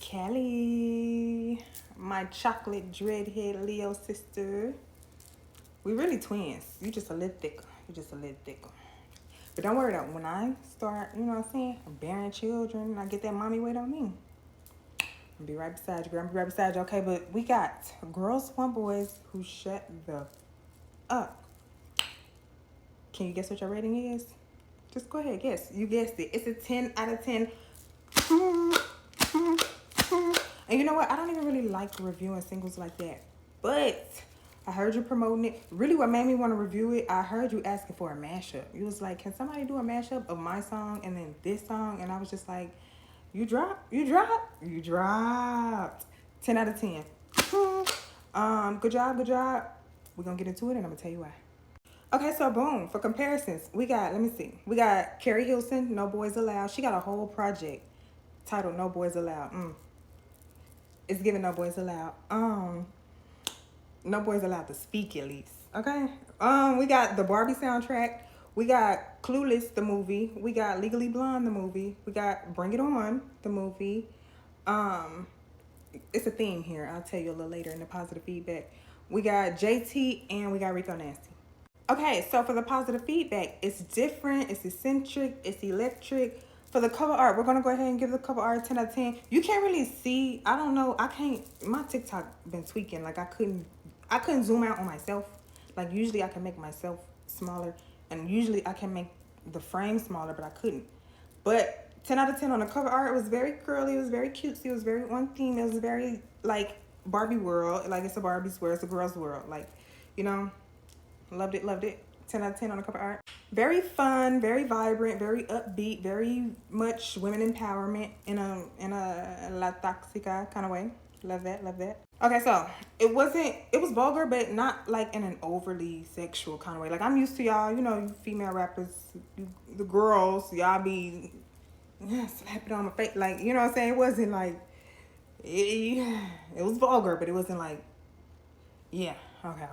Kelly, my chocolate dreadhead Leo sister. We really twins. You just a little thicker. You just a little thicker. But don't worry though, when I start, you know what I'm saying, bearing children, I get that mommy weight on me. I'll be right beside you, girl. I'll be right beside you. Okay, but we got girls want boys who shut the up. Can you guess what your rating is? Just go ahead, guess. You guessed it. It's a 10 out of 10. And you know what? I don't even really like reviewing singles like that. But I heard you promoting it. Really what made me want to review it, I heard you asking for a mashup. You was like, can somebody do a mashup of my song and then this song? And I was just like, you dropped. 10 out of 10. Good job. We're going to get into it and I'm going to tell you why. Okay, so boom, for comparisons, we got, let me see. We got Carrie Hilson, No Boys Allowed. She got a whole project titled No Boys Allowed. It's giving No Boys Allowed. No Boys Allowed to speak at least. Okay. We got the Barbie soundtrack. We got Clueless the movie. We got Legally Blonde the movie. We got Bring It On the movie. It's a theme here. I'll tell you a little later in the positive feedback. We got JT and we got Rico Nasty. Okay, so for the positive feedback, it's different, it's eccentric, it's electric. For the cover art, we're gonna go ahead and give the cover art 10 out of 10. You can't really see, I don't know, I can't, my TikTok been tweaking. Like I couldn't zoom out on myself. Like usually I can make myself smaller and usually I can make the frame smaller, but I couldn't. But 10 out of 10 on the cover art. It was very girly, it was very cutesy, it was very on theme, it was very like Barbie world. Like it's a Barbie's world, it's a girl's world. Like, you know, loved it. 10 out of 10 on the cover art. Very fun, very vibrant, very upbeat, very much women empowerment in a La Toxica kind of way. Love that. Okay, so it was vulgar, but not like in an overly sexual kind of way. Like I'm used to y'all, you know, you female rappers, the girls, y'all be slap it on my face. Like, you know what I'm saying? It wasn't like, it was vulgar, but it wasn't like, yeah, okay.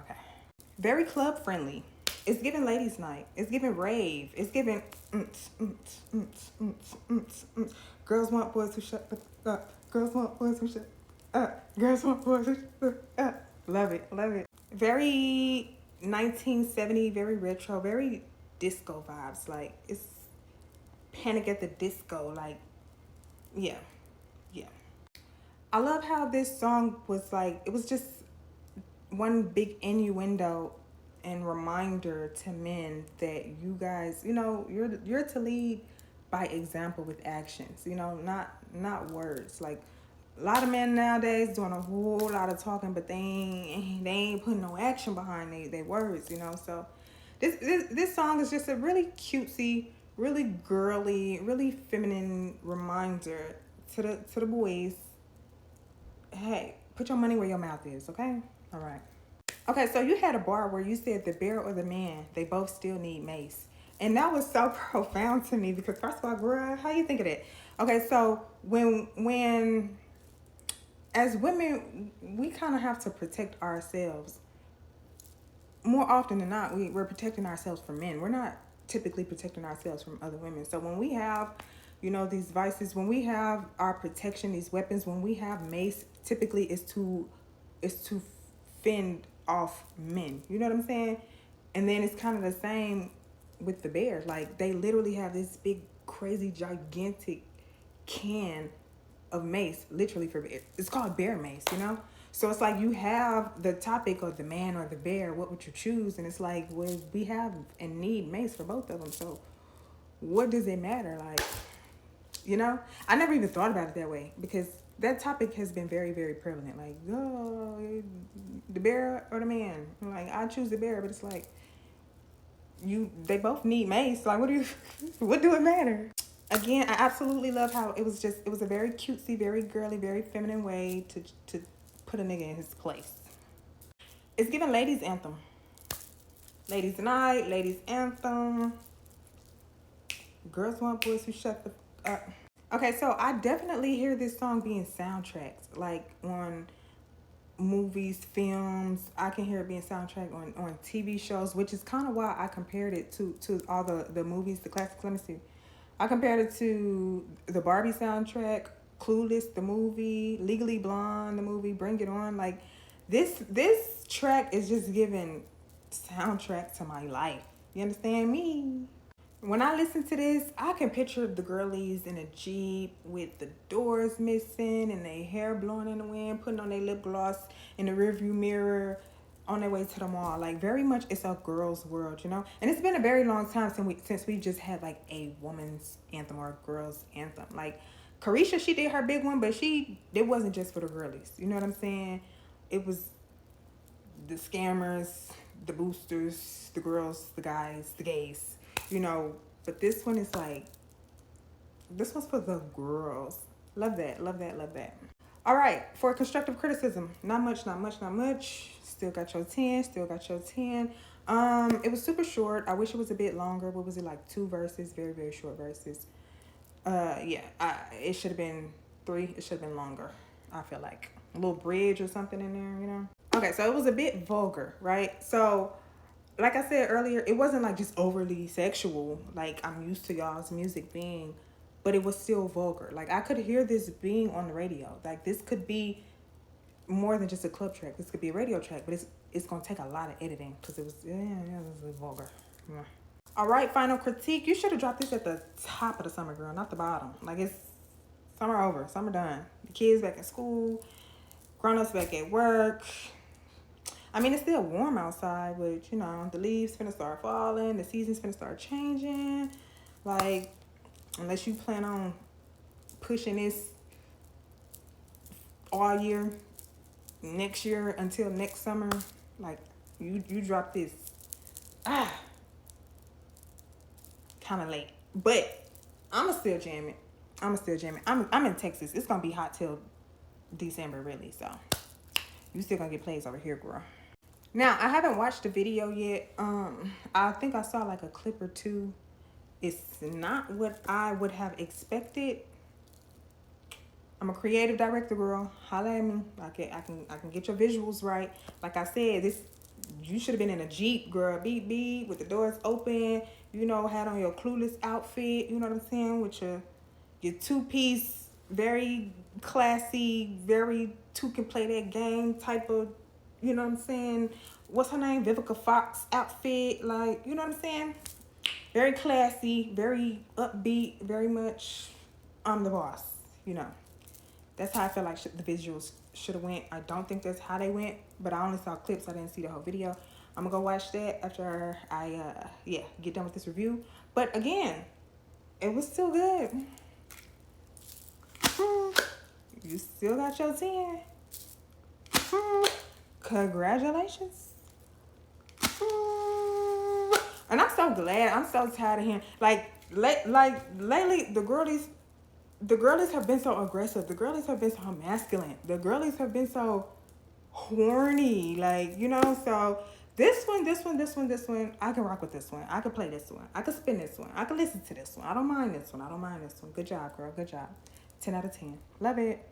Very club friendly. It's giving ladies night. It's giving rave. It's giving girls want boys who shut the up. Girls want boys who shut up. Girls want boys who shut up. Love it. Very 1970, very retro, very disco vibes. Like it's Panic at the Disco. Like, yeah. I love how this song was like, it was just one big innuendo and reminder to men that you guys, you know, you're to lead by example with actions, you know, not words. Like a lot of men nowadays doing a whole lot of talking, but they ain't putting no action behind their words, you know. So this song is just a really cutesy, really girly, really feminine reminder to the boys. Hey, put your money where your mouth is, okay? All right. Okay, so you had a bar where you said the bear or the man, they both still need mace. And that was so profound to me because first of all, girl, how you think of that? Okay, so when as women, we kind of have to protect ourselves. More often than not, we're protecting ourselves from men. We're not typically protecting ourselves from other women. So when we have, you know, these vices, when we have our protection, these weapons, when we have mace, typically it's to fend off men. You know what I'm saying? And then it's kind of the same with the bears. Like they literally have this big, crazy, gigantic can of mace, literally for bear. It's called bear mace, you know? So it's like you have the topic of the man or the bear. What would you choose? And it's like, well, we have and need mace for both of them. So what does it matter? Like, you know? I never even thought about it that way because that topic has been very, very prevalent. Like, oh, the bear or the man. Like, I choose the bear, but it's like, they both need mace. Like, what do it matter? Again, I absolutely love how it was a very cutesy, very girly, very feminine way to put a nigga in his place. It's giving ladies anthem. Ladies night, ladies anthem. Girls want boys who shut the up. Okay, so I definitely hear this song being soundtracked, like on movies, films. I can hear it being soundtracked on TV shows, which is kind of why I compared it to all the movies, the classics. Let me see. I compared it to the Barbie soundtrack, Clueless, the movie, Legally Blonde, the movie, Bring It On. Like, this track is just giving soundtrack to my life. You understand me? When I listen to this, I can picture the girlies in a Jeep with the doors missing and their hair blowing in the wind, putting on their lip gloss in the rearview mirror on their way to the mall. Like, very much it's a girl's world, you know? And it's been a very long time since we just had like a woman's anthem or a girl's anthem. Like, Carisha, she did her big one, but it wasn't just for the girlies. You know what I'm saying? It was the scammers, the boosters, the girls, the guys, the gays, you know. But this one is like, this one's for the girls. Love that, love that, love that. All right, for constructive criticism, not much, not much, not much. Still got your 10, still got your 10. It was super short. I wish it was a bit longer. What was it, like 2 verses? Very, very short verses. Yeah, it should have been 3. It should have been longer, I feel like. A little bridge or something in there, you know? Okay, so it was a bit vulgar, right? So, like I said earlier, it wasn't like just overly sexual, like I'm used to y'all's music being, but it was still vulgar. Like, I could hear this being on the radio. Like, this could be more than just a club track. This could be a radio track, but it's gonna take a lot of editing because it was vulgar. Yeah. All right, final critique. You should have dropped this at the top of the summer, girl, not the bottom. Like, it's summer over, summer done. The kids back in school, grown-ups back at work. I mean, it's still warm outside, but, you know, the leaves finna start falling. The season's finna start changing. Like, unless you plan on pushing this all year, next year until next summer, like, you drop this. Kind of late. But I'ma still jam it. I'm in Texas. It's gonna be hot till December, really. So you still gonna get plays over here, girl. Now, I haven't watched the video yet. I think I saw like a clip or two. It's not what I would have expected. I'm a creative director, girl. Holla at me. I can get your visuals right. Like I said, you should have been in a Jeep, girl. Beep beep with the doors open. You know, had on your Clueless outfit. You know what I'm saying? With your 2-piece, very classy, very 2 can play that game type of, you know what I'm saying? What's her name? Vivica Fox outfit. Like, you know what I'm saying? Very classy, very upbeat, very much I'm the boss, you know. That's how I feel like the visuals should have went. I don't think that's how they went, but I only saw clips. I didn't see the whole video. I'm gonna go watch that after I get done with this review. But again, it was still good. You still got your 10. Congratulations. And I'm so glad. I'm so tired of hearing like lately the girlies have been so aggressive. The girlies have been so masculine. The girlies have been so horny. Like, you know, so this one, I can rock with this one. I can play this one. I can spin this one. I can listen to this one. I don't mind this one. Good job, girl. Good job. 10 out of 10. Love it.